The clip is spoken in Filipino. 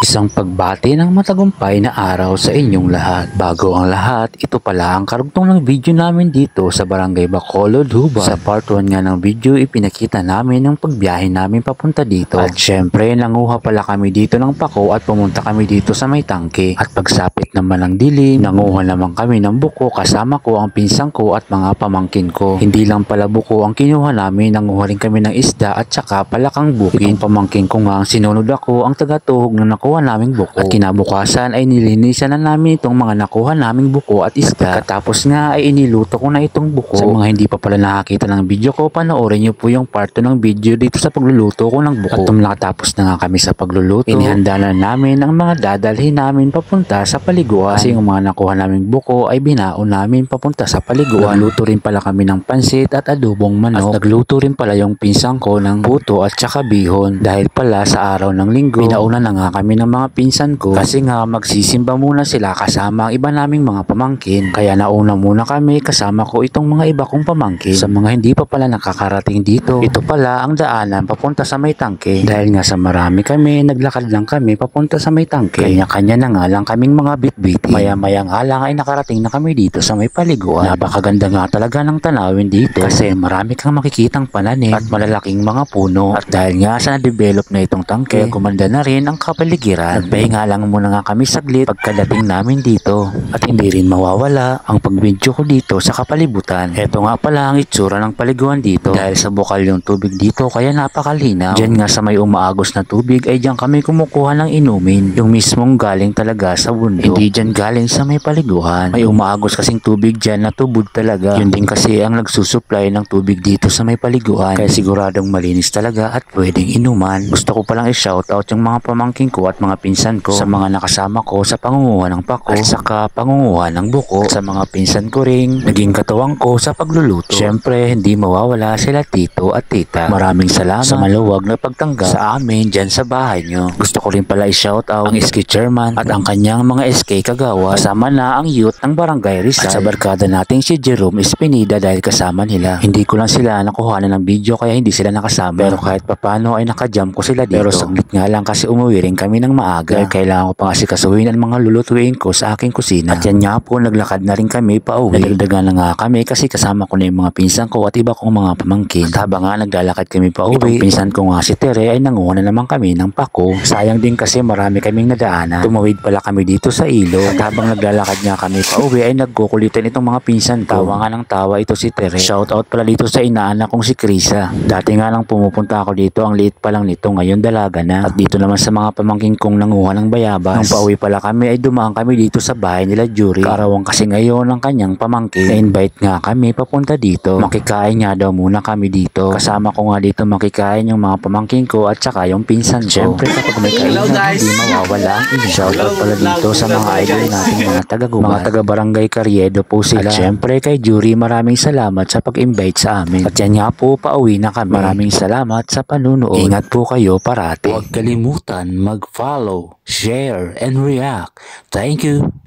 Isang pagbati ng matagumpay na araw sa inyong lahat. Bago ang lahat, ito pala ang karugtong ng video namin dito sa Barangay Bacolod, Huban. Sa part 1 nga ng video, ipinakita namin ang pagbiyahe namin papunta dito. At syempre, nanguha pala kami dito ng pako at pumunta kami dito sa may tangke. At pagsapit naman ng dilim, nanguha naman kami ng buko kasama ko ang pinsang ko at mga pamangkin ko. Hindi lang pala buko ang kinuha namin, nanguha rin kami ng isda at saka palakang bukid. Itong pamangkin ko nga ang sinunod ako, ang tagatuhog na nakuha naming buko. At kinabukasan ay nilinisan na namin itong mga nakuha naming buko at isda. Pagkatapos nga ay iniluto ko na itong buko. Sa mga hindi pa pala nakakita ng video ko, panoorin nyo po yung part 2 ng video dito sa pagluluto ko ng buko. At nakatapos na nga kami sa pagluluto, inihanda na namin ang mga dadalhin namin papunta sa paliguan. Kasi yung mga nakuha naming buko ay binaon namin papunta sa paliguan. Nagluto rin pala kami ng pansit at adobong manok. At nagluto rin pala yung pinsang ko ng puto at saka bihon. Dahil pala sa araw ng linggo, binauna na nga kami ng mga pinsan ko kasi nga magsisimba muna sila kasama ang iba naming mga pamangkin. Kaya nauna muna kami kasama ko itong mga iba kong pamangkin. Sa mga hindi pa pala nakakarating dito, ito pala ang daanan papunta sa may tangke. Dahil nga sa marami kami, naglakad lang kami papunta sa may tangke. Kanya-kanya na nga lang kaming mga bitbiti. Maya-maya nga lang ay nakarating na kami dito sa may paliguan. Napakaganda nga talaga ng tanawin dito kasi marami kang makikitang pananim at malalaking mga puno. At dahil nga sa na-develop na itong tangke, gumanda na rin ang kapaligiran. Nagpahinga lang muna nga kami saglit pagkadating namin dito. At hindi rin mawawala ang pagbidyo ko dito sa kapalibutan. Ito nga pala ang itsura ng paliguan dito. Dahil sa bukal yung tubig dito kaya napakalinaw. Diyan nga sa may umaagos na tubig ay diyan kami kumukuha ng inumin. Yung mismong galing talaga sa bundok. Hindi diyan galing sa may paliguan. May umaagos kasing tubig diyan na tubod talaga. Yun din kasi ang nagsusupply ng tubig dito sa may paliguan. Kaya siguradong malinis talaga at pwedeng inuman. Gusto ko palang i-shoutout yung mga pamangkin ko at mga pinsan ko sa mga nakasama ko sa pangunguha ng pako at saka pangunguha ng buko. At sa mga pinsan ko ring naging katuwang ko sa pagluluto. Syempre hindi mawawala sila tito at tita. Maraming salamat sa maluwag na pagtanggap sa amin dyan sa bahay nyo. Gusto ko rin pala i-shoutout ang SK Chairman at ang kanyang mga SK Kagawa. Kasama na ang youth ng Barangay Rizal. At sa barkada nating si Jerome Espinida dahil kasama nila. Hindi ko lang sila nakuha ng video kaya hindi sila nakasama. Pero kahit papano ay nakajam ko sila dito. Pero saglit nga lang kasi umuwi rin kami ng maaga. Dahil kailangan ko pang asikasuhin ang mga lulutuin ko sa aking kusina. At yan nga po, naglakad na rin kami pa uwi. Nadagdagan na nga kami kasi kasama ko na yung mga pinsan ko at iba kong mga pamangkin. At habang nga naglalakad kami pa uwi, itong pinsan ko nga si Tere ay nanguha na naman kami ng pako. Sayang din kasi marami kaming nadaanan. Tumawid pala kami dito sa ilog. At habang naglalakad nga kami pa uwi ay nagkukulitan itong mga pinsan ko. Tawa nga ng tawa ito si Tere. Shoutout pala dito sa inaanak kong si Krisa. Dati nga lang pumupunta ako dito, ang liit pa lang nito, ngayon dalaga na. At dito naman sa mga pamangkin kong nanguha ng bayabas. Nung pauwi pala kami ay dumaan kami dito sa bahay nila Jury. Kaarawan kasi ngayon ng kanyang pamangkin. Na-invite nga kami papunta dito. Makikain nga daw muna kami dito. Kasama ko nga dito makikain yung mga pamangkin ko at saka yung pinsan ko. Siyempre kapag may kainan hindi mawawala ang shoutout pala dito sa mga idol natin mga taga-gubat. Mga taga-barangay Carriedo po sila. At siyempre kay Jury maraming salamat sa pag-invite sa amin. At yan nga po, pauwi na kami. Maraming salamat sa panunood. Ingat po kayo parati. Huwag kalimutan mag-follow, share, and react. Thank you.